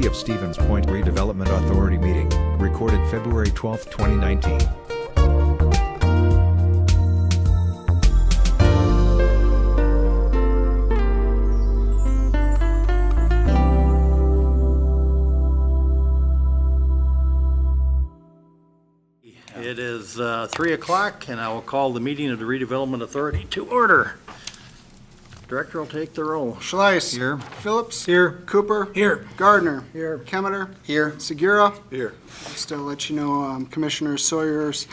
City of Stevens Point Redevelopment Authority meeting, recorded February 12, 2019. It is 3 o'clock, and I will call the meeting of the Redevelopment Authority to order. Director will take the roll. Schleiss. Here. Phillips. Here. Cooper. Here. Gardner. Here. Kemeter. Here. Segura. Here. Just to let you know, Commissioner Sawyer's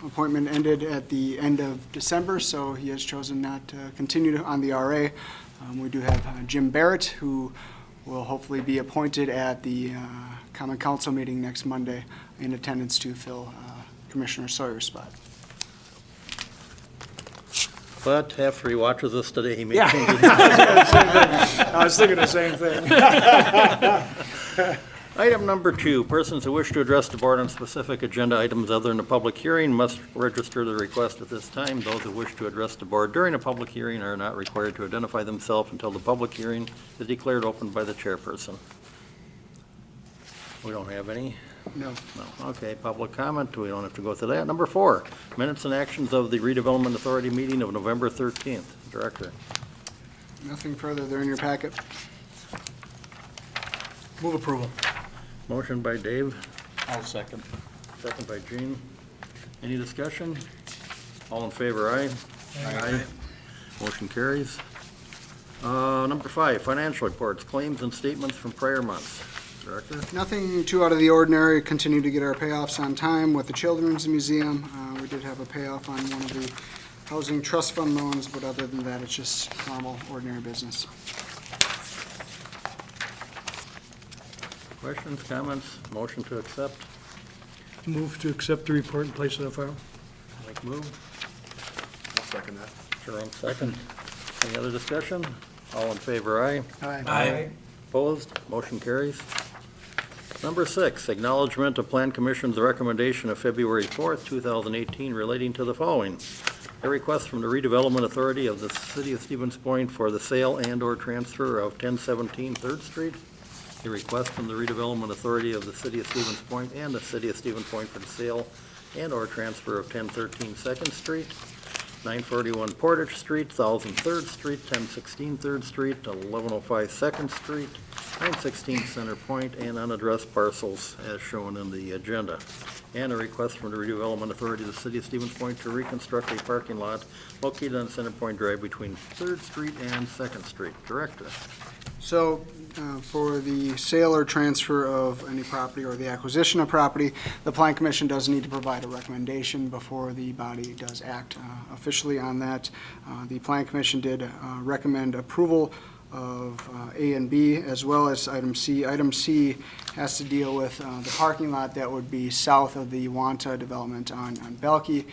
appointment ended at the end of December, so he has chosen not to continue on the RA. We do have Jim Barrett, who will hopefully be appointed at the Common Council meeting next Monday in attendance to fill Commissioner Sawyer's spot. But after he watches us today, he may Yeah. change his I was thinking the same thing. Item number 2, persons who wish to address the board on specific agenda items other than a public hearing must register the request at this time. Those who wish to address the board during a public hearing are not required to identify themselves until the public hearing is declared open by the chairperson. We don't have any? No. No. Okay, public comment, we don't have to go through that. Number 4, minutes and actions of the Redevelopment Authority meeting of November 13th. Director. Nothing further. They're in your packet. Move approval. Motion by Dave, I'll second. second by Gene. Any discussion? All in favor, aye? Aye. Motion carries. Number 5, financial reports, claims and statements from prior months. Director? Nothing too out of the ordinary. Continue to get our payoffs on time with the Children's Museum. We did have a payoff on one of the Housing Trust Fund loans, but other than that, it's just normal, ordinary business. Questions, comments, motion to accept? Move to accept the report and place it on file. Mike move. I'll second that. Jerome second. Any other discussion? All in favor, aye? Aye. Opposed? Motion carries. Number 6, acknowledgement of Plan Commission's recommendation of February 4th, 2018 relating to the following. A request from the Redevelopment Authority of the City of Stevens Point for the sale and/or transfer of 1017 3rd Street. A request from the Redevelopment Authority of the City of Stevens Point and the City of Stevens Point for the sale and/or transfer of 1013 2nd Street, 941 Portage Street, 1000 3rd Street, 1016 3rd Street, 1105 2nd Street, 916 Center Point, and unaddressed parcels as shown in the agenda. And a request from the Redevelopment Authority of the City of Stevens Point to reconstruct a parking lot located on Center Point Drive between 3rd Street and 2nd Street. Director. So, for the sale or transfer of any property or the acquisition of property, the Plan Commission does need to provide a recommendation before the body does act officially on that. The Plan Commission did recommend approval of A and B, as well as item C. Item C has to deal with the parking lot that would be south of the Wanta development on Belkey.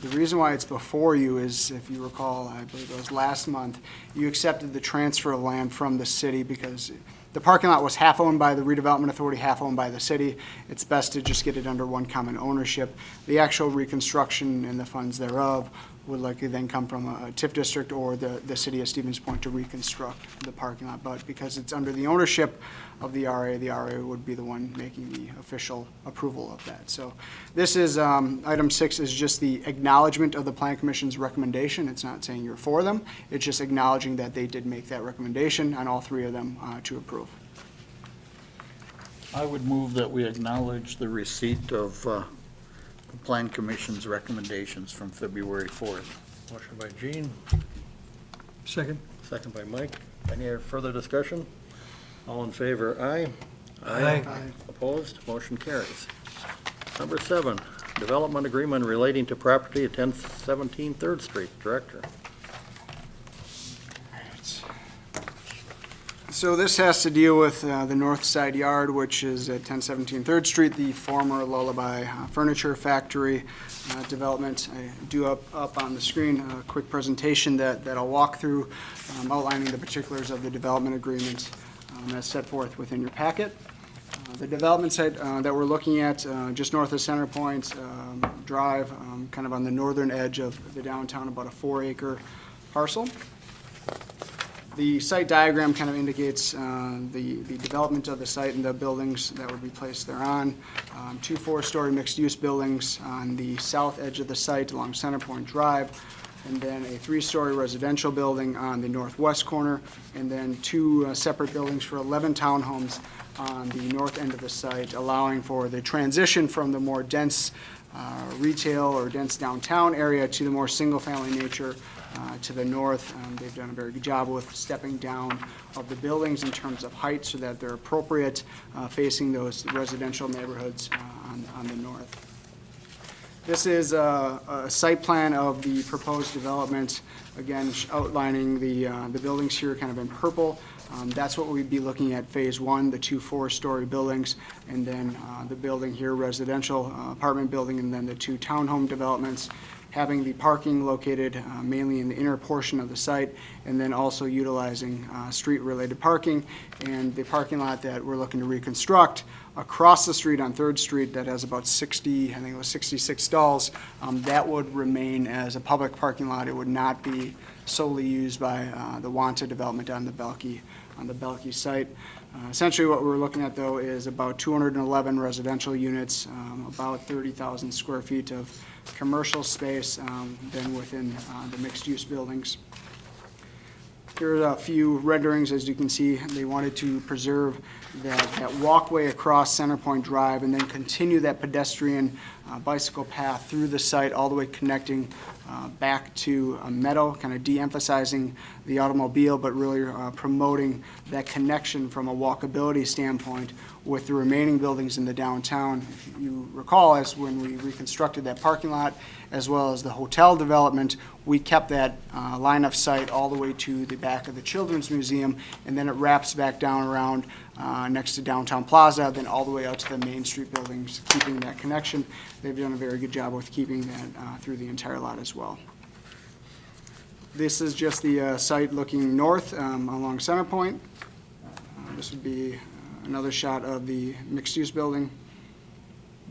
The reason why it's before you is, if you recall, I believe it was last month, you accepted the transfer of land from the city because the parking lot was half owned by the Redevelopment Authority, half owned by the city. It's best to just get it under one common ownership. The actual reconstruction and the funds thereof would likely then come from a TIF district or the City of Stevens Point to reconstruct the parking lot. But because it's under the ownership of the RA would be the one making the official approval of that. So this is, item 6 is just the acknowledgement of the Plan Commission's recommendation. It's not saying you're for them. It's just acknowledging that they did make that recommendation on all 3 of them to approve. I would move that we acknowledge the receipt of the Plan Commission's recommendations from February 4th. Motion by Gene, Second. second by Mike. Any further discussion? All in favor, aye? Aye. Opposed? Motion carries. Number 7, development agreement relating to property at 1017 3rd Street. Director. So this has to deal with the North Side Yard, which is at 1017 3rd Street, the former Lullaby Furniture Factory development. I do up on the screen a quick presentation that I'll walk through, outlining the particulars of the development agreement as set forth within your packet. The development site that we're looking at just north of Center Point Drive, kind of on the northern edge of the downtown, about a 4-acre parcel. The site diagram kind of indicates the development of the site and the buildings that would be placed thereon. Two 4-story mixed-use buildings on the south edge of the site along Centerpoint Drive, and then a 3-story residential building on the northwest corner, and then two separate buildings for 11 townhomes on the north end of the site, allowing for the transition from the more dense retail or dense downtown area to the more single-family nature to the north. They've done a very good job with stepping down of the buildings in terms of height so that they're appropriate facing those residential neighborhoods on the north. This is a site plan of the proposed development, again outlining the buildings here kind of in purple. That's what we'd be looking at Phase 1, the two 4-story buildings, and then the building here, residential apartment building, and then the two townhome developments, having the parking located mainly in the inner portion of the site, and then also utilizing street-related parking. And the parking lot that we're looking to reconstruct across the street on 3rd Street that has about 60, I think it was 66 stalls, that would remain as a public parking lot. It would not be solely used by the Wanta development on the Belkey site. Essentially what we're looking at, though, is about 211 residential units, about 30,000 square feet of commercial space, then within the mixed-use buildings. Here are a few renderings. As you can see, they wanted to preserve that walkway across Centerpoint Drive and then continue that pedestrian bicycle path through the site all the way connecting back to a meadow, kind of de-emphasizing the automobile, but really promoting that connection from a walkability standpoint with the remaining buildings in the downtown. If you recall, as when we reconstructed that parking lot, as well as the hotel development, we kept that line of sight all the way to the back of the Children's Museum, and then it wraps back down around next to Downtown Plaza, then all the way out to the Main Street buildings, keeping that connection. They've done a very good job with keeping that through the entire lot as well. This is just the site looking north along Centerpoint. This would be another shot of the mixed-use building,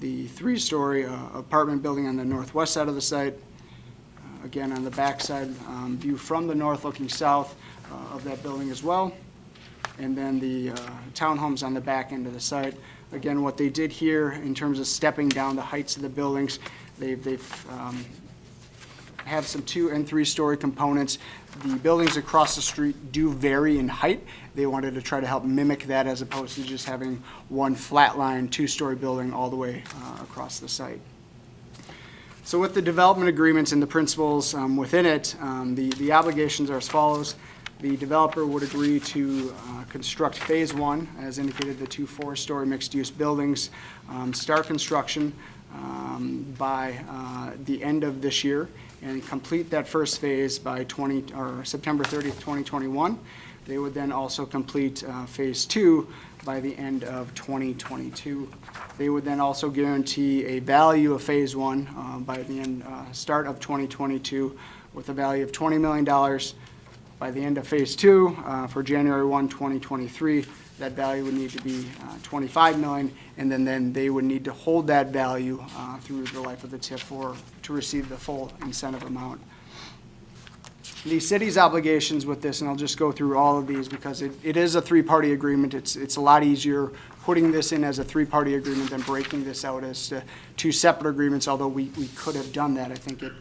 the 3-story apartment building on the northwest side of the site. Again, on the back side, view from the north looking south of that building as well. And then the townhomes on the back end of the site. Again, what they did here in terms of stepping down the heights of the buildings, they've have some 2- and 3-story components. The buildings across the street do vary in height. They wanted to try to help mimic that as opposed to just having one flatline 2-story building all the way across the site. So with the development agreements and the principles within it, the obligations are as follows. The developer would agree to construct Phase 1, as indicated, the two 4-story mixed-use buildings, start construction by the end of this year, and complete that first phase by September 30th, 2021. They would then also complete Phase 2 by the end of 2022. They would then also guarantee a value of Phase 1 by the start of 2022 with a value of $20 million. By the end of Phase 2, for January 1, 2023, that value would need to be $25 million, and then they would need to hold that value through the life of the TIF to receive the full incentive amount. The city's obligations with this, and I'll just go through all of these because it is a 3-party agreement. It's a lot easier putting this in as a 3-party agreement than breaking this out as 2 separate agreements, although we could have done that. I think it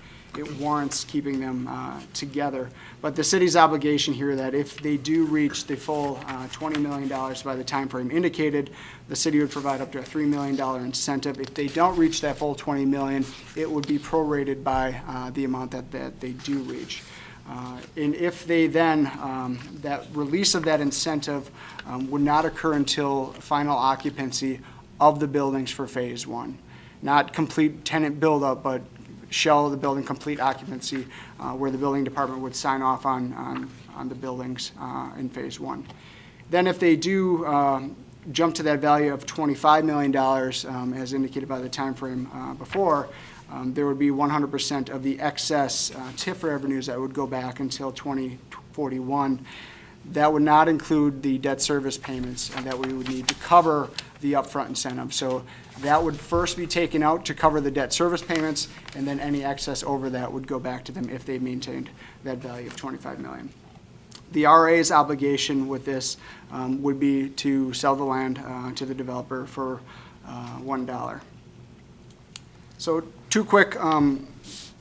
warrants keeping them together. But the city's obligation here that if they do reach the full $20 million by the time frame indicated, the city would provide up to a $3 million incentive. If they don't reach that full $20 million, it would be prorated by the amount that they do reach. And if they then, that release of that incentive would not occur until final occupancy of the buildings for Phase 1. Not complete tenant buildup, but shell of the building, complete occupancy, where the building department would sign off on the buildings in Phase 1. Then if they do jump to that value of $25 million, as indicated by the time frame before, there would be 100% of the excess TIF revenues that would go back until 2041. That would not include the debt service payments that we would need to cover the upfront incentive. So that would first be taken out to cover the debt service payments, and then any excess over that would go back to them if they maintained that value of $25 million. The RA's obligation with this would be to sell the land to the developer for $1. So two quick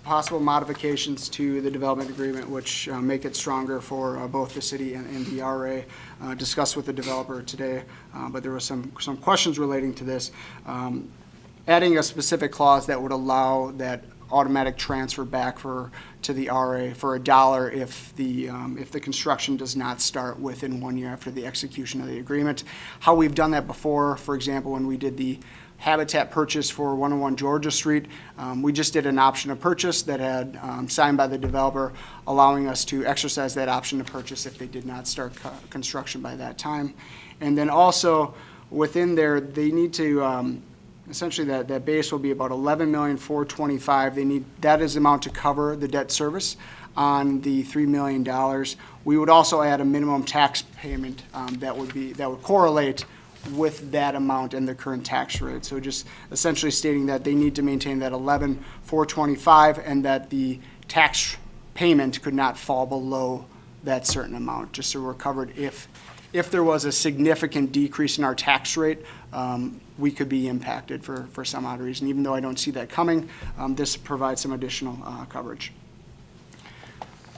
possible modifications to the development agreement, which make it stronger for both the city and the RA, discussed with the developer today, but there were some questions relating to this. Adding a specific clause that would allow that automatic transfer back to the RA for $1 if the construction does not start within 1 year after the execution of the agreement. How we've done that before, for example, when we did the Habitat purchase for 101 Georgia Street, we just did an option of purchase that had signed by the developer, allowing us to exercise that option to purchase if they did not start construction by that time. And then also within there, they need to essentially that base will be about $11,425,000. They need that is the amount to cover the debt service on the $3 million. We would also add a minimum tax payment that would correlate with that amount and the current tax rate. So just essentially stating that they need to maintain that $11,425,000 and that the tax payment could not fall below that certain amount, just so we're covered if there was a significant decrease in our tax rate, we could be impacted for some odd reason. Even though I don't see that coming, this provides some additional coverage.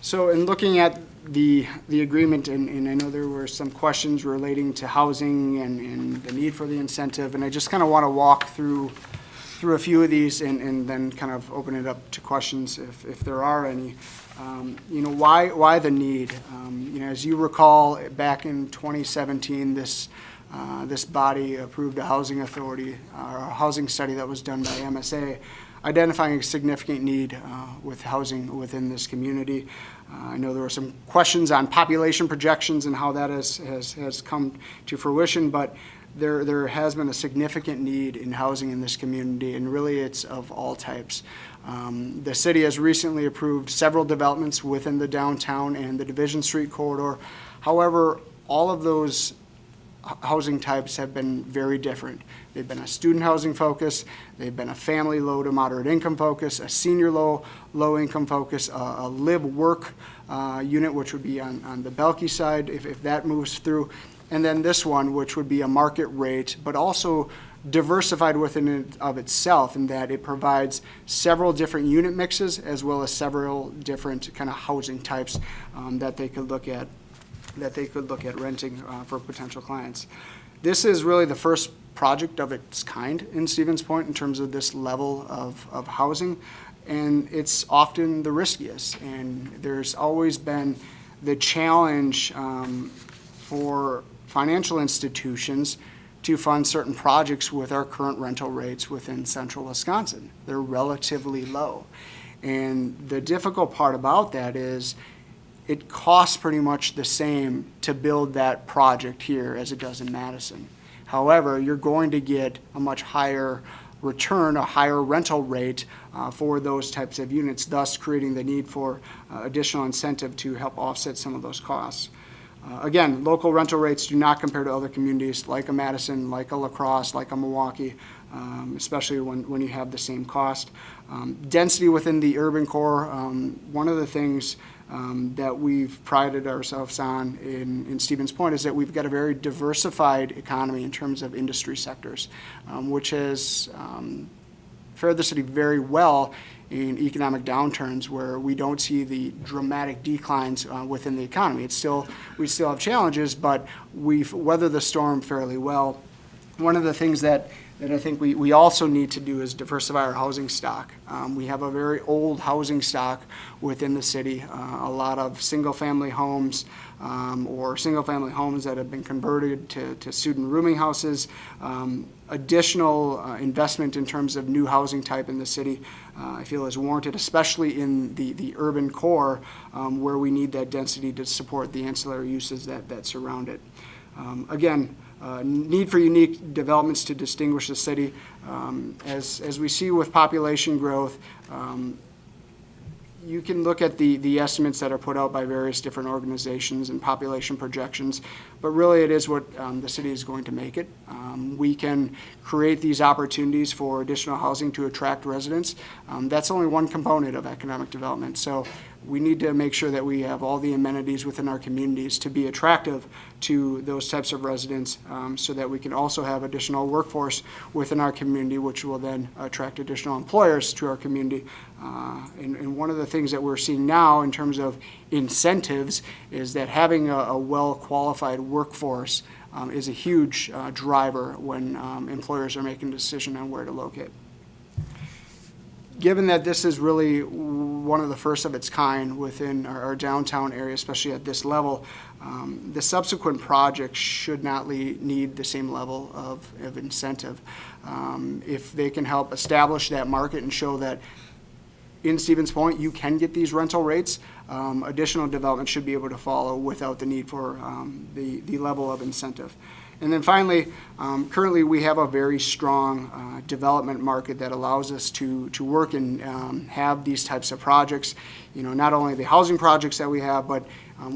So in looking at the agreement, and I know there were some questions relating to housing and the need for the incentive, and I just kind of want to walk through a few of these and then kind of open it up to questions if there are any. Why the need? As you recall, back in 2017, this body approved a housing authority, or a housing study that was done by MSA, identifying a significant need with housing within this community. I know there were some questions on population projections and how that has come to fruition, but there has been a significant need in housing in this community, and really it's of all types. The city has recently approved several developments within the downtown and the Division Street corridor. However, all of those housing types have been very different. They've been a student housing focus, they've been a family low to moderate income focus, a senior low income focus, a live-work unit, which would be on the Belkey side if that moves through, and then this one, which would be a market rate, but also diversified within it of itself in that it provides several different unit mixes as well as several different kind of housing types that they could look at renting for potential clients. This is really the first project of its kind in Stevens Point in terms of this level of housing, and it's often the riskiest. And there's always been the challenge for financial institutions to fund certain projects with our current rental rates within central Wisconsin. They're relatively low. And the difficult part about that is it costs pretty much the same to build that project here as it does in Madison. However, you're going to get a much higher return, a higher rental rate for those types of units, thus creating the need for additional incentive to help offset some of those costs. Again, local rental rates do not compare to other communities like a Madison, like a La Crosse, like a Milwaukee, especially when you have the same cost. Density within the urban core, one of the things that we've prided ourselves on in Stevens Point is that we've got a very diversified economy in terms of industry sectors, which has fared the city very well in economic downturns where we don't see the dramatic declines within the economy. We still have challenges, but we've weathered the storm fairly well. One of the things that I think we also need to do is diversify our housing stock. We have a very old housing stock within the city, a lot of single-family homes or single-family homes that have been converted to student rooming houses. Additional investment in terms of new housing type in the city I feel is warranted, especially in the urban core where we need that density to support the ancillary uses that surround it. Again, need for unique developments to distinguish the city. As we see with population growth, you can look at the estimates that are put out by various different organizations and population projections, but really it is what the city is going to make it. We can create these opportunities for additional housing to attract residents. That's only one component of economic development. So we need to make sure that we have all the amenities within our communities to be attractive to those types of residents, so that we can also have additional workforce within our community, which will then attract additional employers to our community. And one of the things that we're seeing now in terms of incentives is that having a well-qualified workforce is a huge driver when employers are making a decision on where to locate. Given that this is really one of the first of its kind within our downtown area, especially at this level, the subsequent projects should not need the same level of incentive. If they can help establish that market and show that in Stevens Point you can get these rental rates, additional development should be able to follow without the need for the level of incentive. And then finally, currently we have a very strong development market that allows us to work and have these types of projects. You know, not only the housing projects that we have, but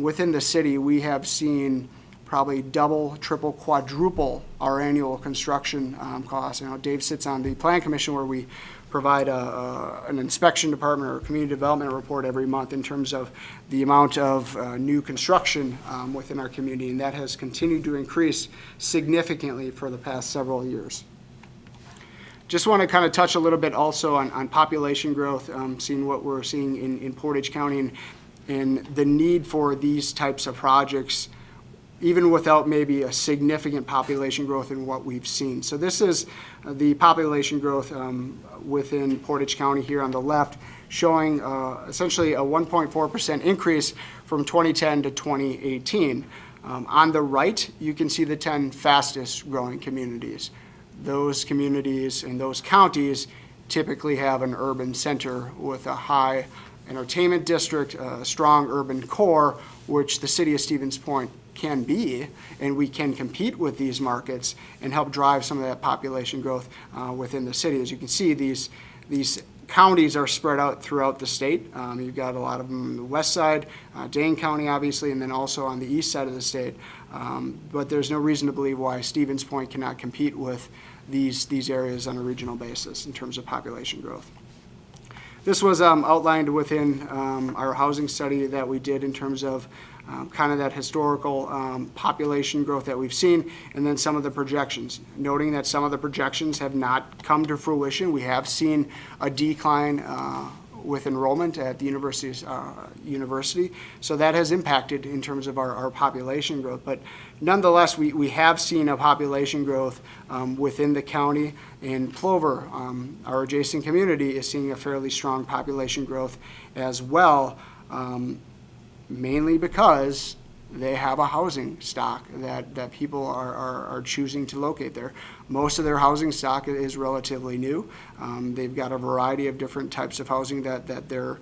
within the city we have seen probably double, triple, quadruple our annual construction costs. You know, Dave sits on the Plan Commission where we provide an inspection department or a community development report every month in terms of the amount of new construction within our community, and that has continued to increase significantly for the past several years. Just want to kind of touch a little bit also on population growth, seeing what we're seeing in Portage County and the need for these types of projects even without maybe a significant population growth in what we've seen. So this is the population growth within Portage County here on the left, showing essentially a 1.4% increase from 2010 to 2018. On the right, you can see the 10 fastest growing communities. Those communities and those counties typically have an urban center with a high entertainment district, a strong urban core, which the city of Stevens Point can be, and we can compete with these markets and help drive some of that population growth within the city. As you can see, these counties are spread out throughout the state. You've got a lot of them on the west side, Dane County obviously, and then also on the east side of the state. But there's no reason to believe why Stevens Point cannot compete with these areas on a regional basis in terms of population growth. This was outlined within our housing study that we did in terms of kind of that historical population growth that we've seen, and then some of the projections. Noting that some of the projections have not come to fruition. We have seen a decline with enrollment at the university, so that has impacted in terms of our population growth. But nonetheless, we have seen a population growth within the county, and Plover, our adjacent community, is seeing a fairly strong population growth as well. Mainly because they have a housing stock that people are choosing to locate there. Most of their housing stock is relatively new. They've got a variety of different types of housing that they're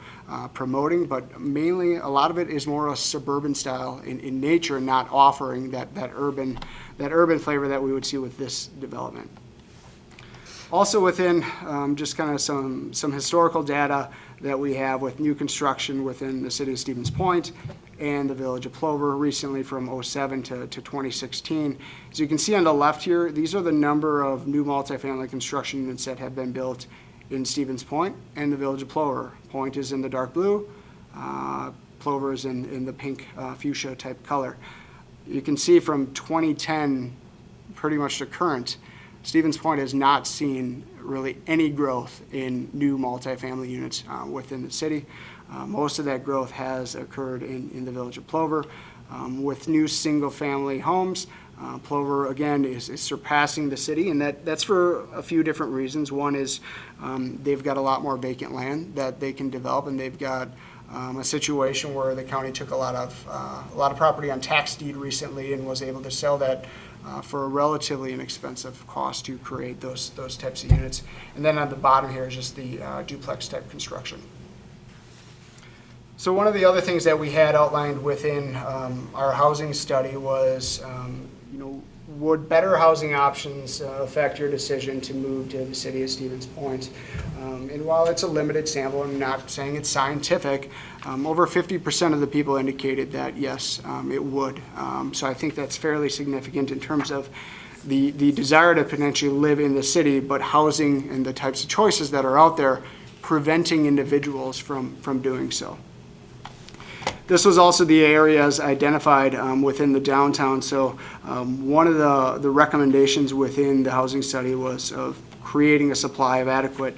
promoting, but mainly a lot of it is more a suburban style in nature, not offering that urban flavor that we would see with this development. Also within just kind of some historical data that we have with new construction within the city of Stevens Point and the village of Plover recently from 2007 to 2016. As you can see on the left here, these are the number of new multifamily construction units that have been built in Stevens Point and the village of Plover. Point is in the dark blue, Plover is in the pink fuchsia type color. You can see from 2010 pretty much to current, Stevens Point has not seen really any growth in new multifamily units within the city. Most of that growth has occurred in the village of Plover. With new single-family homes, Plover, again, is surpassing the city, and that's for a few different reasons. One is they've got a lot more vacant land that they can develop, and they've got a situation where the county took a lot of property on tax deed recently and was able to sell that for a relatively inexpensive cost to create those types of units. And then on the bottom here is just the duplex type construction. So one of the other things that we had outlined within our housing study was, would better housing options affect your decision to move to the city of Stevens Point? And while it's a limited sample, I'm not saying it's scientific, over 50% of the people indicated that yes, it would. So I think that's fairly significant in terms of the desire to potentially live in the city, but housing and the types of choices that are out there preventing individuals from doing so. This was also the areas identified within the downtown. So one of the recommendations within the housing study was of creating a supply of adequate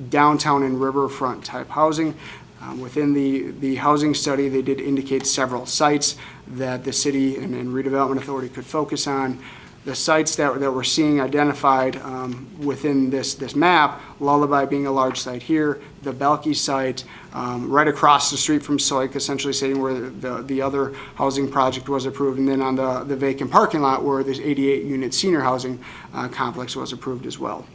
downtown and riverfront type housing. Within the housing study, they did indicate several sites that the city and redevelopment authority could focus on. The sites that we're seeing identified within this map, Lullaby being a large site here, the Belkey site, right across the street from Soik, essentially sitting where the other housing project was approved, and then on the vacant parking lot where this 88-unit senior housing complex was approved as well.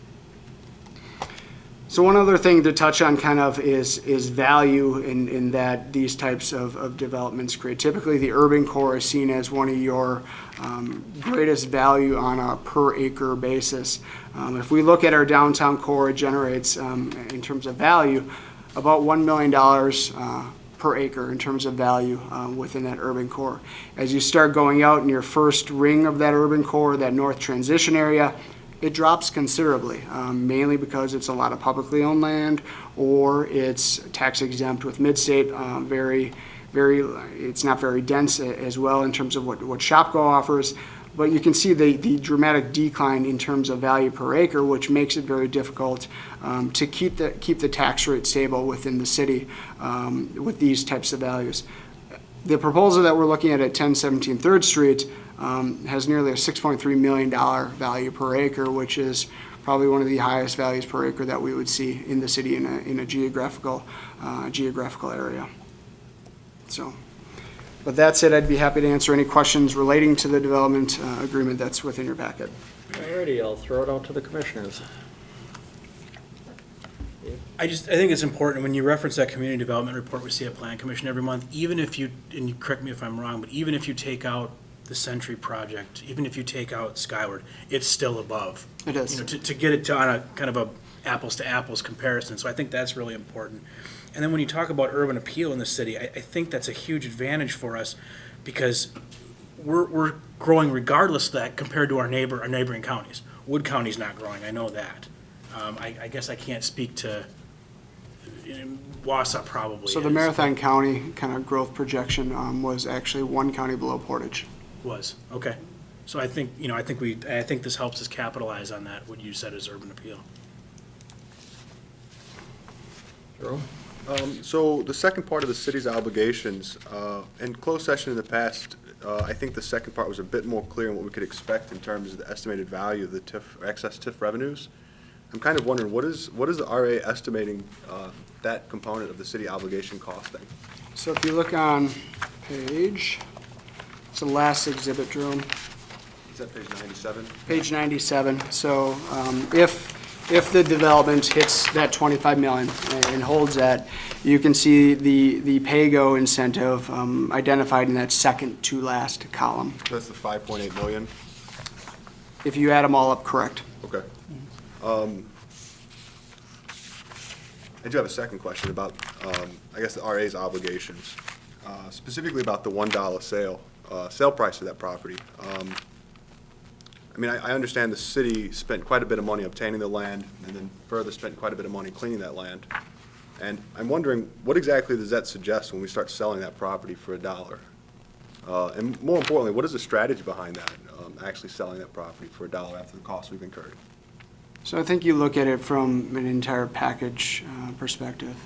So one other thing to touch on kind of is value in that these types of developments create. Typically, the urban core is seen as one of your greatest value on a per acre basis. If we look at our downtown core, it generates, in terms of value, about $1 million per acre in terms of value within that urban core. As you start going out in your first ring of that urban core, that north transition area, it drops considerably, mainly because it's a lot of publicly owned land, or it's tax exempt with mid-state, it's not very dense as well in terms of what Shopko offers. But you can see the dramatic decline in terms of value per acre, which makes it very difficult to keep the tax rate stable within the city with these types of values. The proposal that we're looking at 1017 3rd Street has nearly a $6.3 million value per acre, which is probably one of the highest values per acre that we would see in the city in a geographical area. So, but that said, I'd be happy to answer any questions relating to the development agreement that's within your packet. Alrighty, I'll throw it out to the commissioners. I think it's important, when you reference that community development report we see at Plan Commission every month, even if you, and you correct me if I'm wrong, but even if you take out the Century project, even if you take out Skyward, it's still above. It is. You know, to get it to on a kind of a apples to apples comparison. So I think that's really important. And then when you talk about urban appeal in the city, I think that's a huge advantage for us, because we're growing regardless of that compared to our neighboring counties. Wood County's not growing, I know that. I guess I can't speak to, Wausau probably So the is. Marathon County kind of growth projection was actually one county below Portage. Was, okay. So I think, I think this helps us capitalize on that, what you said is urban appeal. Jerome? So the second part of the city's obligations, in closed session in the past, I think the second part was a bit more clear on what we could expect in terms of the estimated value of the TIF, excess TIF revenues. I'm kind of wondering, what is the RA estimating that component of the city obligation costing? So if you look on page, it's the last exhibit, Jerome, Is that page 97? page 97. So if the development hits that 25 million and holds that, you can see the pay-go incentive identified in that second to last column. That's the 5.8 million? If you add them all up, correct. Okay. I do have a second question about, I guess, the RA's obligations, specifically about the $1 sale price of that property. I mean, I understand the city spent quite a bit of money obtaining the land, and then further spent quite a bit of money cleaning that land. And I'm wondering, what exactly does that suggest when we start selling that property for $1? And more importantly, what is the strategy behind that, actually selling that property for $1 after the cost we've incurred? So I think you look at it from an entire package perspective.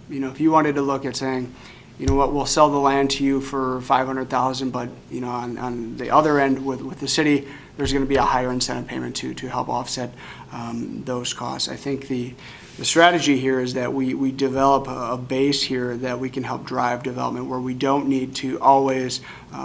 If you wanted to look at saying, you know what, we'll sell the land to you for $500,000, but on the other end with the city, there's going to be a higher incentive payment to help offset those costs. I think the strategy here is that we develop a base here that we can help drive development, where we don't need to always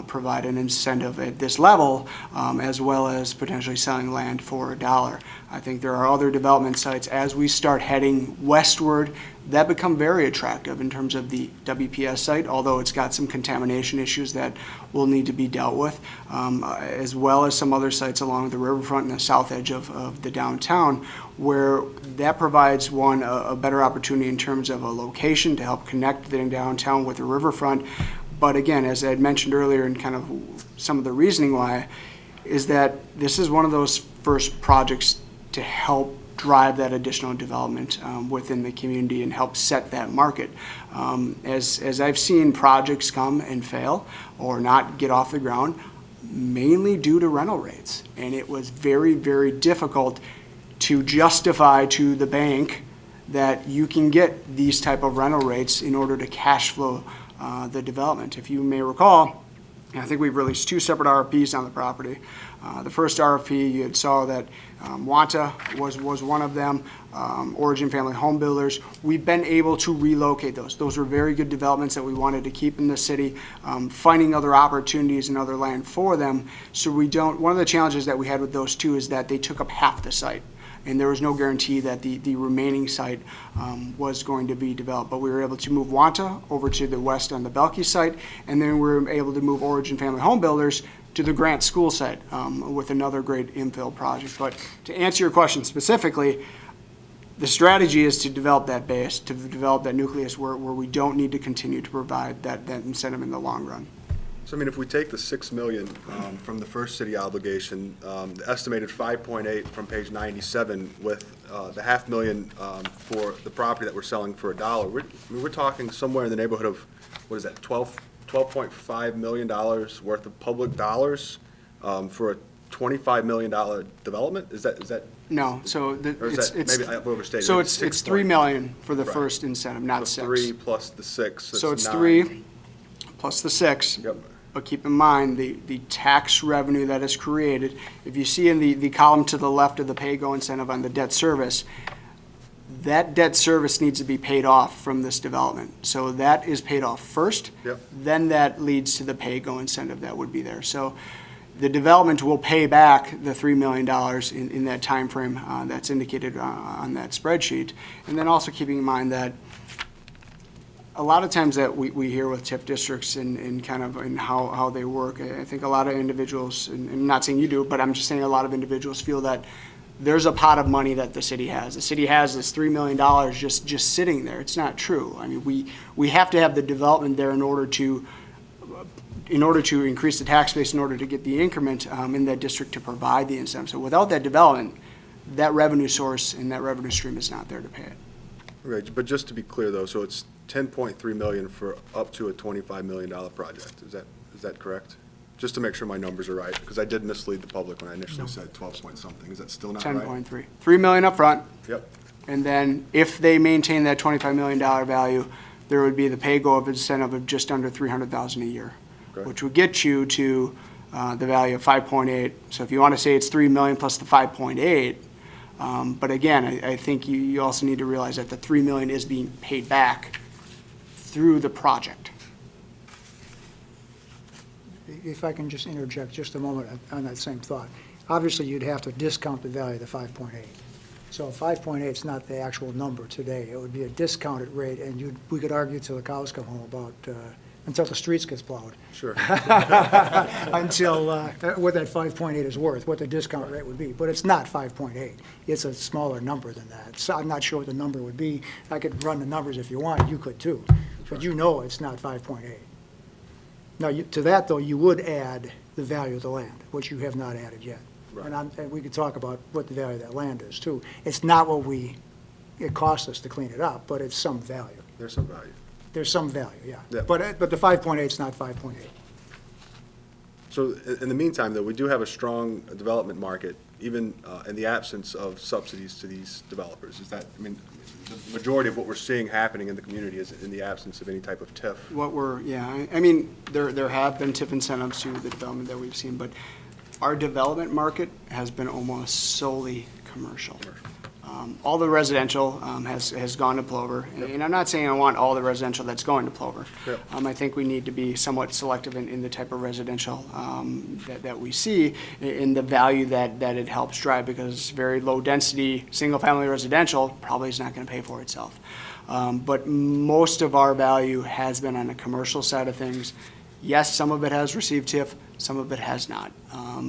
provide an incentive at this level, as well as potentially selling land for $1. I think there are other development sites as we start heading westward that become very attractive in terms of the WPS site, although it's got some contamination issues that will need to be dealt with, as well as some other sites along the riverfront and the south edge of the downtown, where that provides, one, a better opportunity in terms of a location to help connect the downtown with the riverfront. But again, as I had mentioned earlier, and kind of some of the reasoning why, is that this is one of those first projects to help drive that additional development within the community and help set that market. As I've seen projects come and fail or not get off the ground, mainly due to rental rates. And it was very, very difficult to justify to the bank that you can get these type of rental rates in order to cash flow the development. If you may recall, I think we've released 2 separate RFPs on the property. The first RFP, you had saw that Wanta was one of them, Origin Family Home Builders. We've been able to relocate those. Those were very good developments that we wanted to keep in the city, finding other opportunities and other land for them. So one of the challenges that we had with those 2 is that they took up half the site. And there was no guarantee that the remaining site was going to be developed. But we were able to move Wanta over to the west on the Belkey site, and then we were able to move Origin Family Home Builders to the Grant School site with another great infill project. But to answer your question specifically, the strategy is to develop that base, to develop that nucleus where we don't need to continue to provide that incentive in the long run. So I mean, if we take the 6 million from the first city obligation, the estimated 5.8 from page 97 with the $500,000 for the property that we're selling for $1, we're talking somewhere in the neighborhood of, what is that, $12.5 million worth of public dollars for a $25 million development? Is that? No, so Or is that, maybe I overstated. so it's $3 million for the Right. first incentive, not So 6. 3 plus the 6. So it's 9. 3 plus the 6. Yep. But keep in mind, the tax revenue that is created, if you see in the column to the left of the pay-go incentive on the debt service, that debt service needs to be paid off from this development. So that is paid off first. Yep. Then that leads to the pay-go incentive that would be there. So the development will pay back the $3 million in that timeframe that's indicated on that spreadsheet. And then also keeping in mind that a lot of times that we hear with TIF districts and kind of in how they work, I think a lot of individuals, and I'm not saying you do, but I'm just saying a lot of individuals feel that there's a pot of money that the city has. The city has this $3 million just sitting there. It's not true. I mean, we have to have the development there in order to increase the tax base, in order to get the increment in that district to provide the incentive. So without that development, that revenue source and that revenue stream is not there to pay it. Right, but just to be clear though, so it's 10.3 million for up to a $25 million project. Is that correct? Just to make sure my numbers are right, because I did mislead the public when I initially said 12 point something. Is that still not right? 10.3. $3 million up front. Yep. And then if they maintain that $25 million value, there would be the pay-go of incentive of just under $300,000 a year, Okay. which would get you to the value of 5.8. So if you want to say it's 3 million plus the 5.8, but again, I think you also need to realize that the 3 million is being paid back through the project. If I can just interject just a moment on that same thought. Obviously, you'd have to discount the value of the 5.8. So 5.8 is not the actual number today. It would be a discounted rate, and we could argue till the cows come home about, until the streets gets plowed. Sure. Until, what that 5.8 is worth, what the discount rate would be. But it's not 5.8. It's a smaller number than that. So I'm not sure what the number would be. I could run the numbers if you want. You could too. But you know it's not 5.8. Now, to that, though, you would add the value of the land, which you have not added yet. Right. And we could talk about what the value of that land is, too. It's not what it costs us to clean it up, but it's some value. There's some value. There's some value, yeah. Yeah. But the 5.8 is not 5.8. So in the meantime, though, we do have a strong development market, even in the absence of subsidies to these developers. Is that, I mean, the majority of what we're seeing happening in the community is in the absence of any type of TIF. I mean, there have been TIF incentives to the development that we've seen, but our development market has been almost solely commercial. All the residential has gone to Plover, and I'm not saying I want all the residential that's going to Plover. Yep. I think we need to be somewhat selective in the type of residential that we see, in the value that it helps drive, because very low-density, single-family residential probably is not going to pay for itself. But most of our value has been on the commercial side of things. Yes, some of it has received TIF, some of it has not.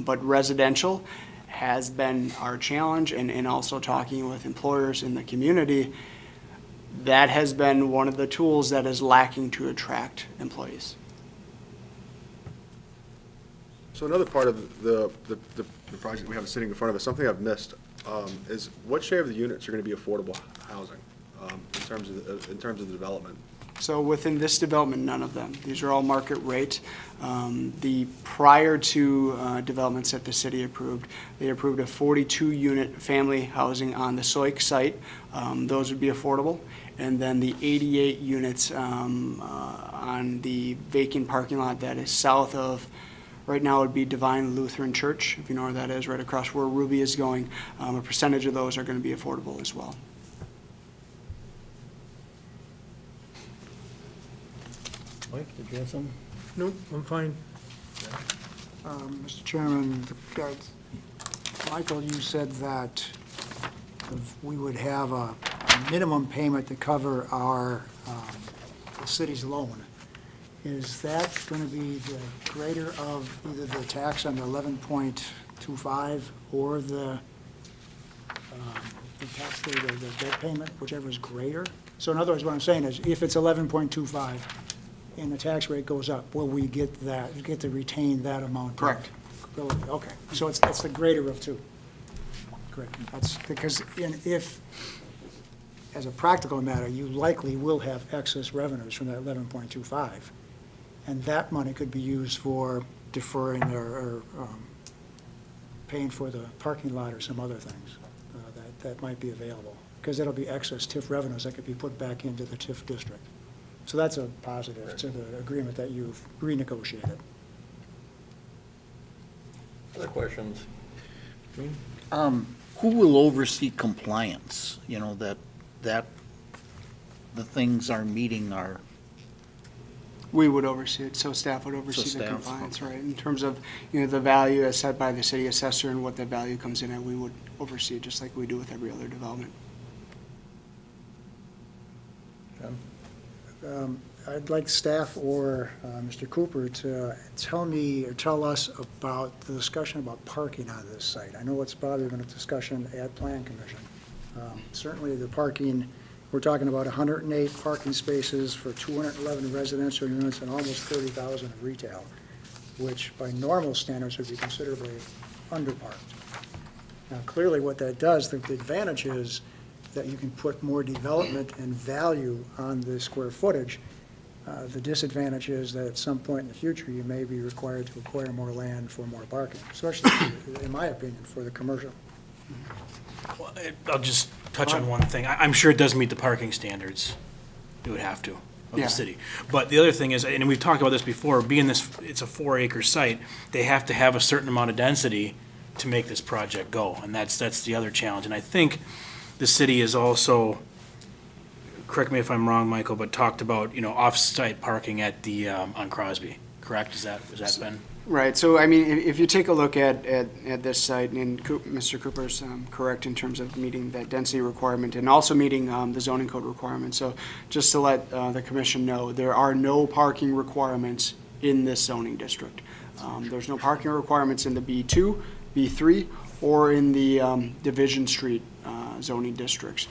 But residential has been our challenge, and also talking with employers in the community, that has been one of the tools that is lacking to attract employees. So another part of the project we have sitting in front of us, something I've missed, is what share of the units are going to be affordable housing in terms of the development? So within this development, none of them. These are all market rate. The prior to developments that the city approved, they approved a 42-unit family housing on the Soik site. Those would be affordable. And then the 88 units on the vacant parking lot that is south of, right now it would be Divine Lutheran Church, if you know where that is, right across where Ruby is going. A percentage of those are going to be affordable as well. Mike, did you have some? Nope, I'm fine. Mr. Chairman, Michael, you said that we would have a minimum payment to cover our, the city's loan. Is that going to be the greater of either the tax on the 11.25 or the tax, the debt payment, whichever is greater? So in other words, what I'm saying is, if it's 11.25 and the tax rate goes up, will we get that, get to retain that amount? Correct. Okay, so it's the greater of two. Great, that's, because if, as a practical matter, you likely will have excess revenues from that 11.25, and that money could be used for deferring or paying for the parking lot or some other things that might be available, because that'll be excess TIF revenues that could be put back into the TIF district. So that's a positive to the agreement that you've renegotiated. Other questions? Who will oversee compliance? You know, that the things are meeting our, We would oversee it, so staff would oversee the staff, compliance, okay. right? In terms of, the value as set by the city assessor and what that value comes in at, we would oversee it just like we do with every other development. I'd like staff or Mr. Cooper to tell me or tell us about the discussion about parking on this site. I know it's probably been a discussion at Plan Commission. Certainly the parking, we're talking about 108 parking spaces for 211 residential units and almost 30,000 of retail, which by normal standards would be considerably underparked. Now, clearly what that does, the advantage is that you can put more development and value on the square footage. The disadvantage is that at some point in the future, you may be required to acquire more land for more parking, especially, in my opinion, for the commercial. Well, I'll just touch on one thing. I'm sure it does meet the parking standards. It would have to, of Yeah. the city. But the other thing is, and we've talked about this before, being this, it's a 4-acre site, they have to have a certain amount of density to make this project go, and that's the other challenge. And I think the city is also, correct me if I'm wrong, Michael, but talked about, off-site parking at the, on Crosby, correct? Has that been? Right, so I mean, if you take a look at this site, and Mr. Cooper's correct in terms of meeting that density requirement and also meeting the zoning code requirement. So just to let the commission know, there are no parking requirements in this zoning district. There's no parking requirements in the B2, B3, or in the Division Street zoning districts.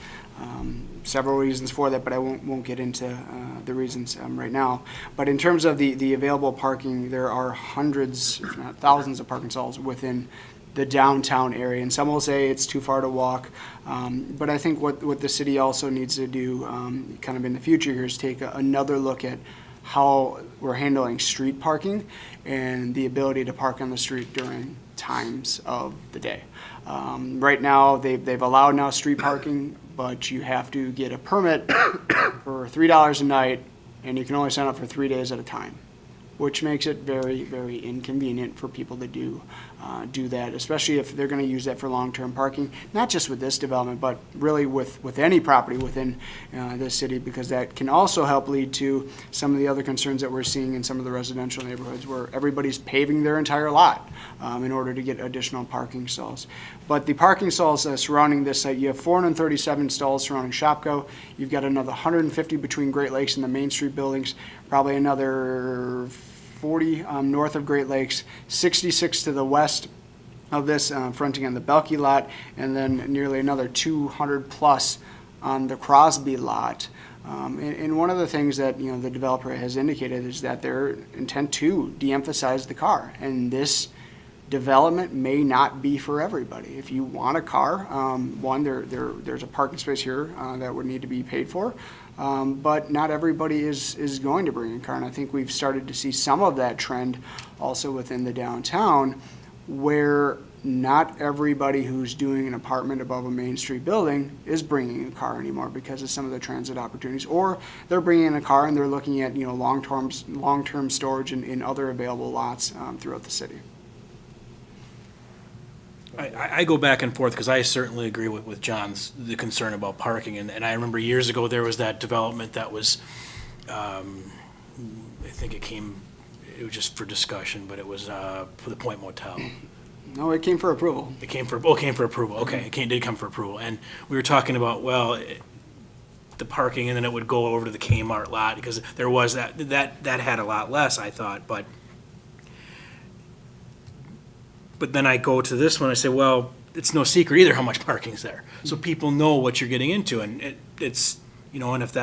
Several reasons for that, but I won't get into the reasons right now. But in terms of the available parking, there are hundreds, if not thousands, of parking stalls within the downtown area, and some will say it's too far to walk. But I think what the city also needs to do, kind of in the future here, is take another look at how we're handling street parking and the ability to park on the street during times of the day. Right now, they've allowed now street parking, but you have to get a permit for $3 a night, and you can only sign up for 3 days at a time, which makes it very, very inconvenient for people to do that, especially if they're going to use that for long-term parking, not just with this development, but really with any property within the city, because that can also help lead to some of the other concerns that we're seeing in some of the residential neighborhoods where everybody's paving their entire lot in order to get additional parking stalls. But the parking stalls surrounding this site, you have 437 stalls surrounding Shopko. You've got another 150 between Great Lakes and the Main Street buildings, probably another 40 north of Great Lakes, 66 to the west of this, fronting on the Belkey lot, and then nearly another 200 plus on the Crosby lot. And one of the things that the developer has indicated is that their intent to de-emphasize the car, and this development may not be for everybody. If you want a car, there's a parking space here that would need to be paid for. But not everybody is going to bring a car, and I think we've started to see some of that trend also within the downtown, where not everybody who's doing an apartment above a Main Street building is bringing a car anymore because of some of the transit opportunities, or they're bringing in a car and they're looking at, long-term storage in other available lots throughout the city. I go back and forth because I certainly agree with John's, the concern about parking. And I remember years ago, there was that development that was, I think it was just for discussion, but it was for the Point Motel. No, it came for approval. It came for approval. Okay, it did come for approval. And we were talking about, the parking, and then it would go over to the Kmart lot, because there was that had a lot less, I thought, but then I go to this one, I say, well, it's no secret either how much parking's there. So people know what you're getting into, and it's, and if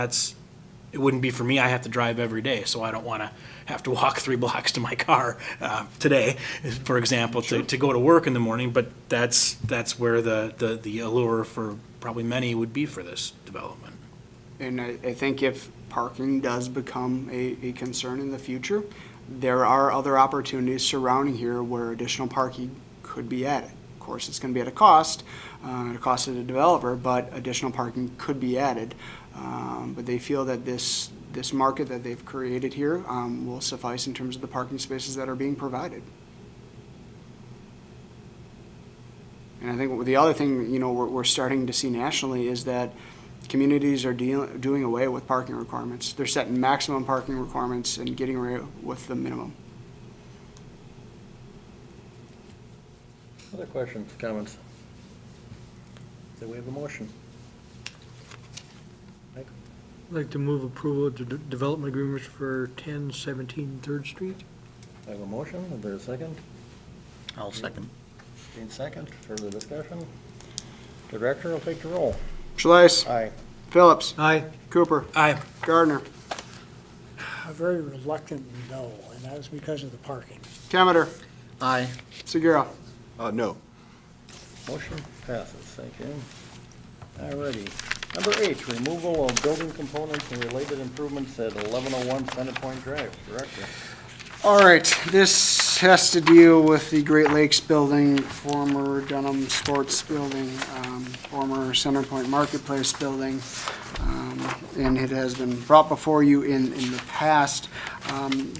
it wouldn't be for me, I have to drive every day, so I don't want to have to walk 3 blocks to my car today, for example, to go to work in the morning, but that's where the allure for probably many would be for this development. And I think if parking does become a concern in the future, there are other opportunities surrounding here where additional parking could be added. Of course, it's going to be at a cost to the developer, but additional parking could be added. But they feel that this market that they've created here will suffice in terms of the parking spaces that are being provided. And I think the other thing, we're starting to see nationally is that communities are doing away with parking requirements. They're setting maximum parking requirements and getting away with the minimum. Other questions, comments? Do we have a motion? Mike? I'd like to move approval of the development agreements for 1017 3rd Street. I have a motion. Is there a second? I'll second. Dean second. Further discussion? The director will take the roll. Schley's. Aye. Phillips. Aye. Cooper. Aye. Gardner. A very reluctant no, and that was because of the parking. Cameter. Aye. Segura. No. Motion passes. Thank you. Alrighty. Number 8, removal of building components and related improvements at 1101 Centerpoint Drive. Director. All right, this has to deal with the Great Lakes Building, former Dunham Sports Building, former Centerpoint Marketplace Building, and it has been brought before you in the past.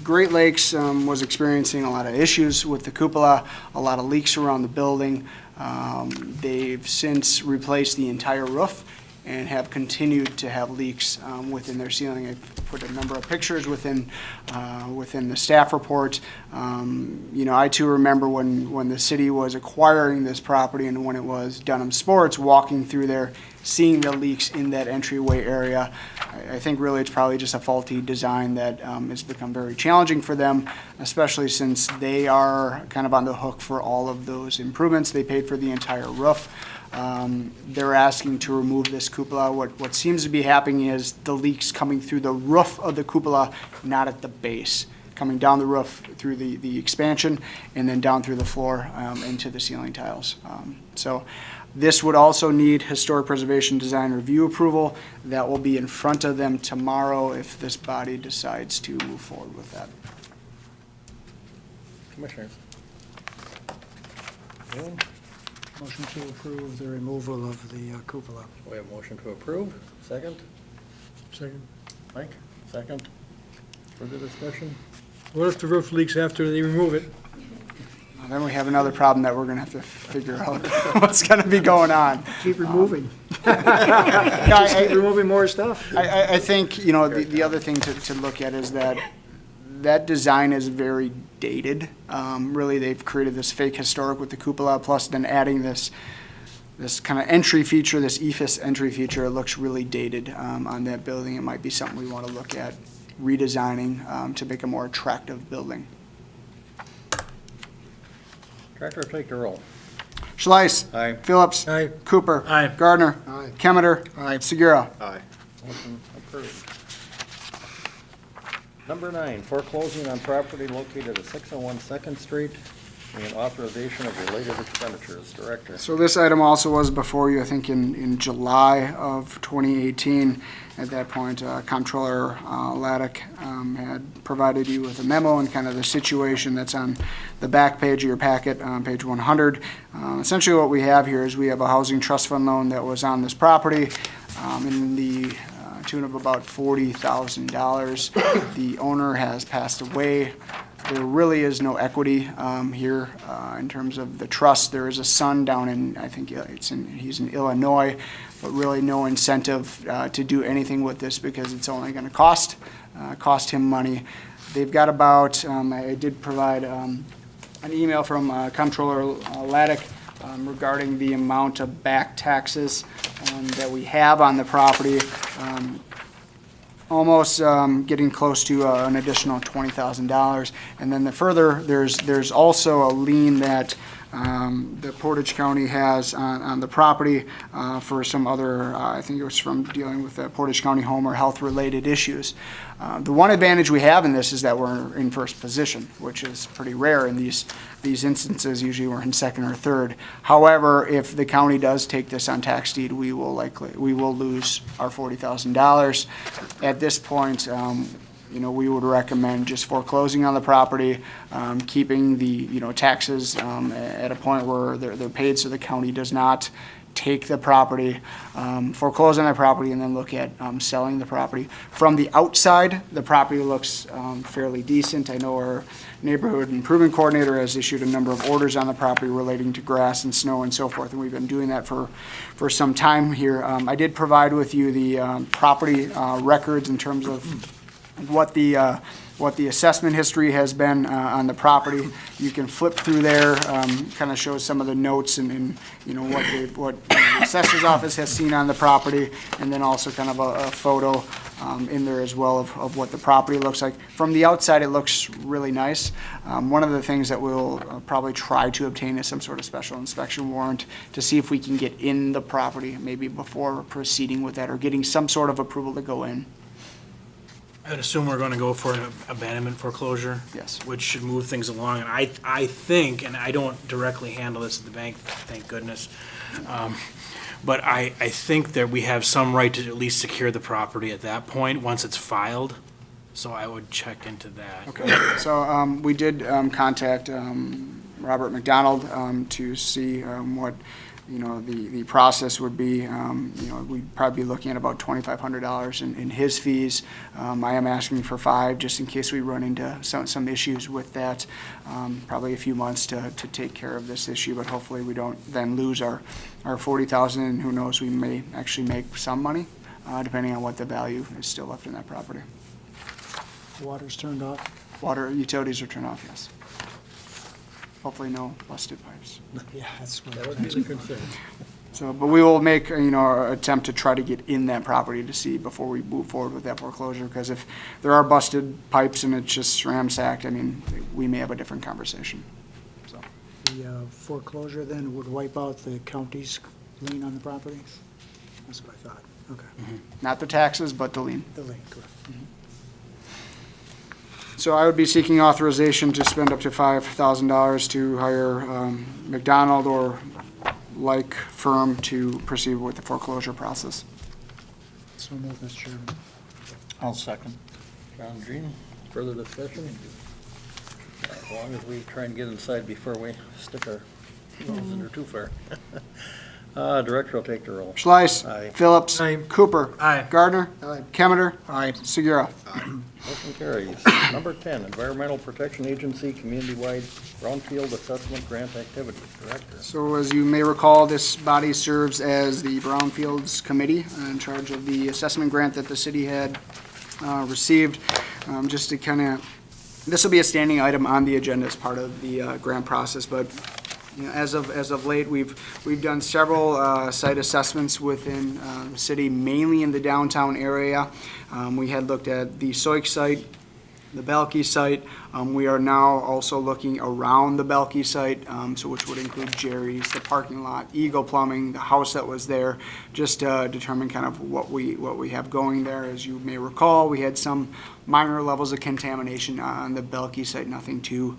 Great Lakes was experiencing a lot of issues with the cupola, a lot of leaks around the building. They've since replaced the entire roof and have continued to have leaks within their ceiling. I've put a number of pictures within the staff report. I too remember when the city was acquiring this property and when it was Dunham Sports, walking through there, seeing the leaks in that entryway area. I think really it's probably just a faulty design that has become very challenging for them, especially since they are kind of on the hook for all of those improvements. They paid for the entire roof. They're asking to remove this cupola. What seems to be happening is the leaks coming through the roof of the cupola, not at the base, coming down the roof through the expansion and then down through the floor into the ceiling tiles. So this would also need historic preservation design review approval. That will be in front of them tomorrow if this body decides to move forward with that. Commissioners. Anyone? Motion to approve the removal of the cupola. We have a motion to approve. Second. Second. Mike, second. Further discussion? What if the roof leaks after they remove it? Then we have another problem that we're going to have to figure out what's going to be going on. Keep removing. Yeah, Just keep removing more stuff. I think, the other thing to look at is that design is very dated. Really, they've created this fake historic with the cupola, plus then adding this kind of entry feature, this EFIS entry feature. It looks really dated on that building. It might be something we want to look at redesigning to make a more attractive building. Director, take the roll. Schleiss. Aye. Phillips. Aye. Cooper. Aye. Gardner. Aye. Kemeter. Aye. Segura. Aye. Motion approved. Number 9, foreclosing on property located at 601 Second Street. and authorization of related expenditures. Director. So this item also was before you, I think, in July of 2018. At that point, Comptroller Laddick had provided you with a memo and kind of the situation that's on the back page of your packet, page 100. Essentially what we have here is we have a housing trust fund loan that was on this property in the tune of about $40,000. The owner has passed away. There really is no equity here in terms of the trust. There is a son down in, I think he's in Illinois, but really no incentive to do anything with this because it's only going to cost him money. They've got about, I did provide an email from Comptroller Laddick regarding the amount of back taxes that we have on the property. Almost getting close to an additional $20,000. And then there's also a lien that the Portage County has on the property for some other, I think it was from dealing with the Portage County home or health-related issues. The one advantage we have in this is that we're in first position, which is pretty rare in these instances. Usually we're in second or third. However, if the county does take this on tax deed, we will lose our $40,000. At this point, we would recommend just foreclosing on the property, keeping the, taxes at a point where they're paid so the county does not take the property, foreclose on the property, and then look at selling the property. From the outside, the property looks fairly decent. I know our neighborhood improvement coordinator has issued a number of orders on the property relating to grass and snow and so forth, and we've been doing that for some time here. I did provide with you the property records in terms of what the assessment history has been on the property. You can flip through there, kind of shows some of the notes and what the assessor's office has seen on the property, and then also kind of a photo in there as well of what the property looks like. From the outside, it looks really nice. One of the things that we'll probably try to obtain is some sort of special inspection warrant to see if we can get in the property, maybe before proceeding with that or getting some sort of approval to go in. I would assume we're going to go for an abandonment foreclosure. Yes. Which should move things along. And I think, and I don't directly handle this at the bank, thank goodness, but I think that we have some right to at least secure the property at that point, once it's filed. So I would check into that. Okay, so we did contact Robert McDonald to see what, the process would be. We'd probably be looking at about $2,500 in his fees. I am asking for $5,000 just in case we run into some issues with that. Probably a few months to take care of this issue, but hopefully we don't then lose our $40,000, and who knows, we may actually make some money, depending on what the value is still left in that property. Water's turned off. Water utilities are turned off, yes. Hopefully no busted pipes. Yeah, that's what. That would be the concern. So, but we will make, our attempt to try to get in that property to see before we move forward with that foreclosure, because if there are busted pipes and it's just ramsacked, we may have a different conversation. So, The foreclosure then would wipe out the county's lien on the property? That's what I thought. Okay. not the taxes, but the lien. The lien, correct. So I would be seeking authorization to spend up to $5,000 to hire McDonald or like firm to proceed with the foreclosure process. So moved, Mr. Chairman. I'll second. John Green, further discussion? As long as we try and get inside before we stick our nose in there too far. Director will take the roll. Schleiss. Aye. Phillips. Aye. Cooper. Aye. Gardner. Aye. Kemeter. Aye. Segura. Motion carries. Number 10, Environmental Protection Agency Community-Wide Brownfield Assessment Grant Activity. Director. So as you may recall, this body serves as the Brownfields Committee in charge of the assessment grant that the city had received. Just to kind of, this will be a standing item on the agenda as part of the grant process, but as of late, we've done several site assessments within the city, mainly in the downtown area. We had looked at the Soik site, the Belkey site. We are now also looking around the Belkey site, so which would include Jerry's, the parking lot, Eagle Plumbing, the house that was there, just to determine kind of what we have going there. As you may recall, we had some minor levels of contamination on the Belkey site, nothing too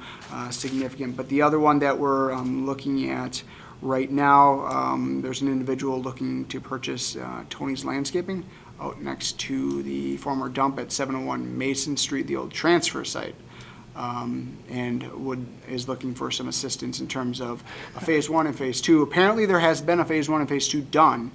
significant. But the other one that we're looking at right now, there's an individual looking to purchase Tony's Landscaping out next to the former dump at 701 Mason Street, the old transfer site, and is looking for some assistance in terms of a phase 1 and phase 2. Apparently, there has been a phase 1 and phase 2 done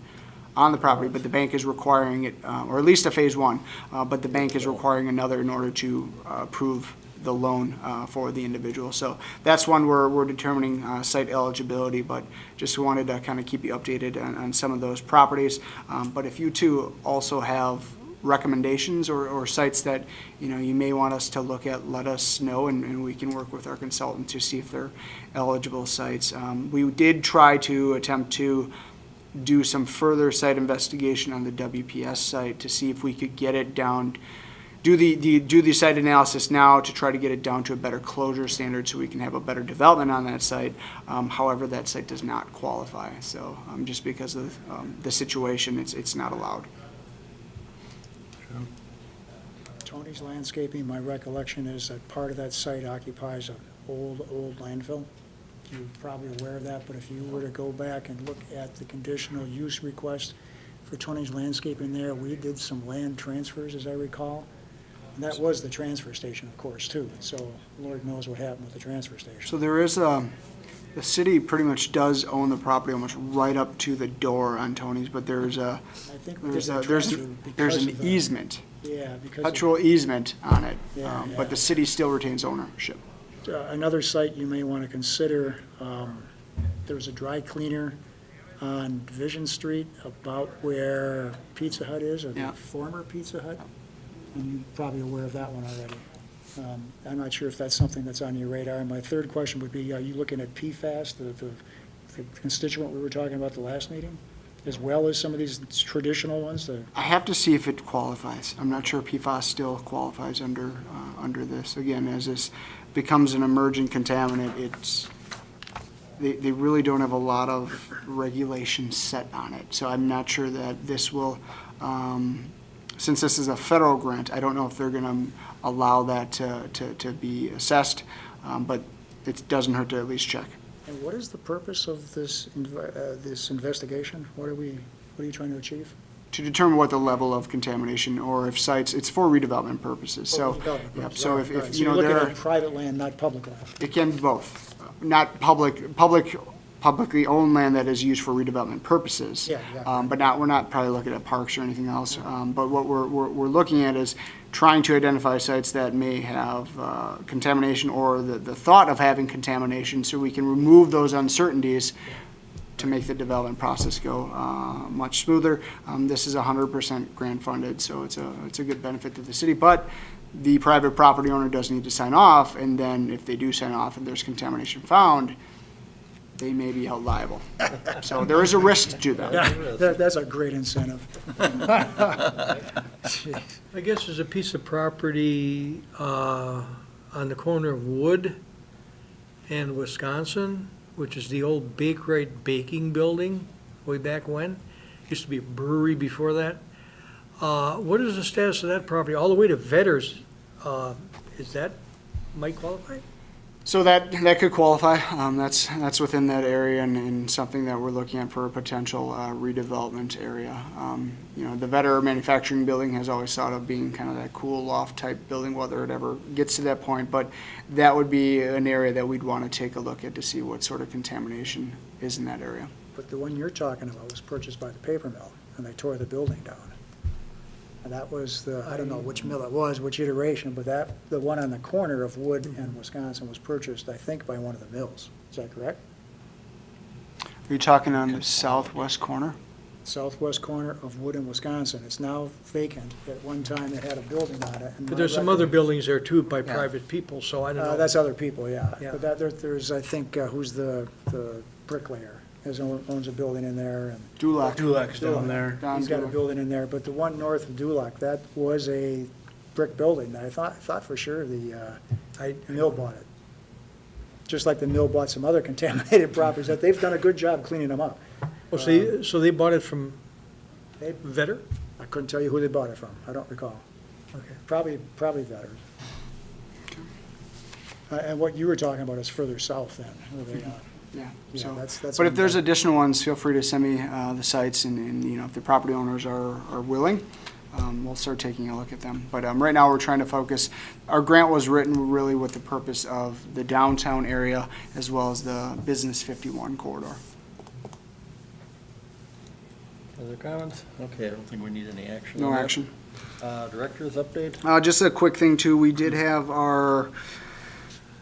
on the property, but the bank is requiring it, or at least a phase 1, but the bank is requiring another in order to approve the loan for the individual. So that's one we're determining site eligibility, but just wanted to kind of keep you updated on some of those properties. But if you too also have recommendations or sites that you may want us to look at, let us know, and we can work with our consultant to see if they're eligible sites. We did try to attempt to do some further site investigation on the WPS site to see if we could get it down, do the site analysis now to try to get it down to a better closure standard so we can have a better development on that site. However, that site does not qualify. So just because of the situation, it's not allowed. Tony's Landscaping, my recollection is that part of that site occupies an old landfill. You're probably aware of that, but if you were to go back and look at the conditional use request for Tony's Landscaping there, we did some land transfers, as I recall. And that was the transfer station, of course, too. So Lord knows what happened with the transfer station. So there is the city pretty much does own the property almost right up to the door on Tony's, but there's I think we did there's the an transfer because of easement, Yeah, because perpetual easement on it, Yeah, but the city still retains ownership. another site you may want to consider, there was a dry cleaner on Division Street about where Pizza Hut is, or the Yeah. former Pizza Hut. And you're probably aware of that one already. I'm not sure if that's something that's on your radar. And my third question would be, are you looking at PFAS, the constituent we were talking about the last meeting, as well as some of these traditional ones? I have to see if it qualifies. I'm not sure PFAS still qualifies under this. Again, as this becomes an emerging contaminant, they really don't have a lot of regulations set on it. So I'm not sure that this will, since this is a federal grant, I don't know if they're going to allow that to be assessed, but it doesn't hurt to at least check. And what is the purpose of this investigation? What are you trying to achieve? To determine what the level of contamination, or if sites, it's for redevelopment purposes. So, yep, so if So you you're know, looking there at private land, not public land. it can be both, not publicly owned land that is used for redevelopment purposes. Yeah, exactly. But we're not probably looking at parks or anything else. But what we're looking at is trying to identify sites that may have contamination, or the thought of having contamination, so we can remove those uncertainties to make the development process go much smoother. This is 100% grant funded, so it's a good benefit to the city. But the private property owner does need to sign off, and then if they do sign off and there's contamination found, they may be held liable. So there is a risk to that. Yeah, that's a great incentive. I guess there's a piece of property on the corner of Wood and Wisconsin, which is the old Bakerite Baking Building way back when. Used to be a brewery before that. What is the status of that property? All the way to Vetters, might qualify? So that could qualify. That's within that area, and something that we're looking at for a potential redevelopment area. The Vetter Manufacturing Building has always thought of being kind of that cool loft type building, whether it ever gets to that point. But that would be an area that we'd want to take a look at to see what sort of contamination is in that area. But the one you're talking about was purchased by the paper mill, and they tore the building down. And that was I don't know which mill it was, which iteration, but the one on the corner of Wood and Wisconsin was purchased, I think, by one of the mills. Is that correct? Are you talking on the southwest corner? Southwest corner of Wood and Wisconsin. It's now vacant. At one time, it had a building on it. and But my there's some record- other buildings there too by private people, so I don't know. That's other people, yeah. Yeah. But there's, I think, who's the bricklayer, owns a building in there, and Dulac. Dulac's down there. Don he's got a Dulac. building in there. But the one north of Dulac, that was a brick building, I thought for sure the mill bought it. Just like the mill bought some other contaminated properties, that they've done a good job cleaning them up. Oh, so they bought it from Vetter? I couldn't tell you who they bought it from, I don't recall. Okay. Probably veterans. And what you were talking about is further south then, where they, Yeah, yeah, so, that's. but if there's additional ones, feel free to send me the sites, and, you know, if the property owners are willing, we'll start taking a look at them. But right now, we're trying to focus, our grant was written really with the purpose of the downtown area as well as the Business 51 corridor. Other comments? Okay, I don't think we need any action. No on that. action. Director's update? Just a quick thing too, we did have our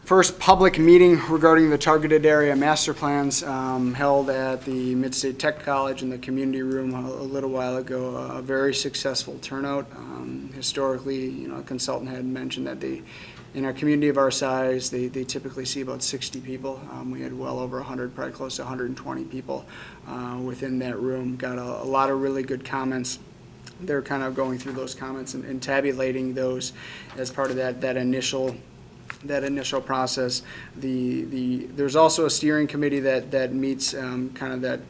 first public meeting regarding the targeted area master plans held at the Mid-State Tech College in the community room a little while ago. A very successful turnout. Historically, you know, a consultant had mentioned that in a community of our size, they typically see about 60 people. We had well over 100, probably close to 120 people within that room. Got a lot of really good comments. They're kind of going through those comments and tabulating those as part of that initial process. There's also a steering committee that meets kind of that,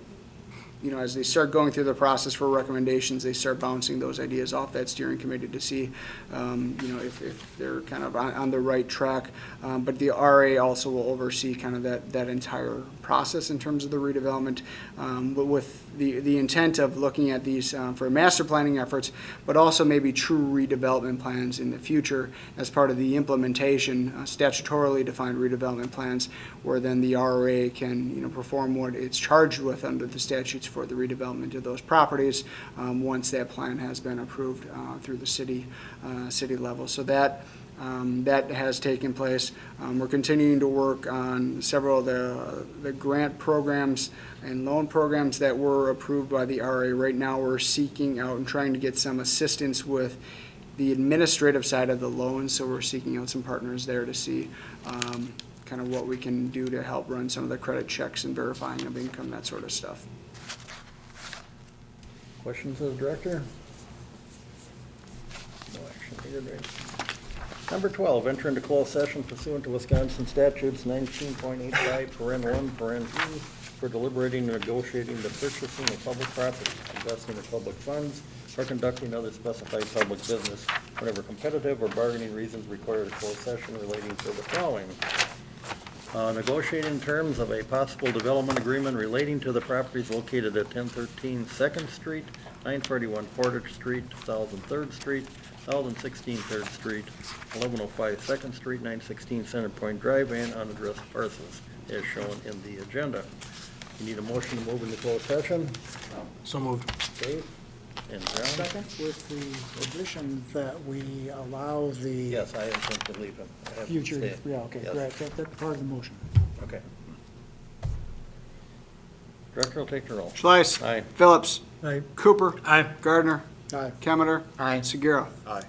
you know, as they start going through the process for recommendations, they start bouncing those ideas off that steering committee to see, you know, if they're kind of on the right track. But the RA also will oversee kind of that entire process in terms of the redevelopment, but with the intent of looking at these for master planning efforts, but also maybe true redevelopment plans in the future as part of the implementation, statutorily defined redevelopment plans, where then the RA can, you know, perform what it's charged with under the statutes for the redevelopment of those properties once that plan has been approved through the city level. So that has taken place. We're continuing to work on several of the grant programs and loan programs that were approved by the RA. Right now, we're seeking out and trying to get some assistance with the administrative side of the loans, so we're seeking out some partners there to see kind of what we can do to help run some of the credit checks and verifying of income, that sort of stuff. Questions of the director? No action needed, right? Number 12, enter into closed session pursuant to Wisconsin statutes 19.85, paren 1, paren 2, for deliberating and negotiating the purchasing of public property, investing of public funds, or conducting other specified public business whenever competitive or bargaining reasons require a closed session relating to the following. Negotiating terms of a possible development agreement relating to the properties located at 1013 2nd Street, 941 Portage Street, 1003rd Street, 1016 3rd Street, 1105 2nd Street, 916 Center Point Drive, and unaddressed parcels as shown in the agenda. You need a motion to move into closed session? So moved. Dave and John? Second, with the addition that we allow the Yes, I intend to leave him. I have to future, stay. yeah, okay, Yes. right, that's part of the motion. Okay. Director will take the roll. Schleiss. Aye. Phillips. Aye. Cooper. Aye. Gardner. Aye. Kemeter. Aye. Segura. Aye.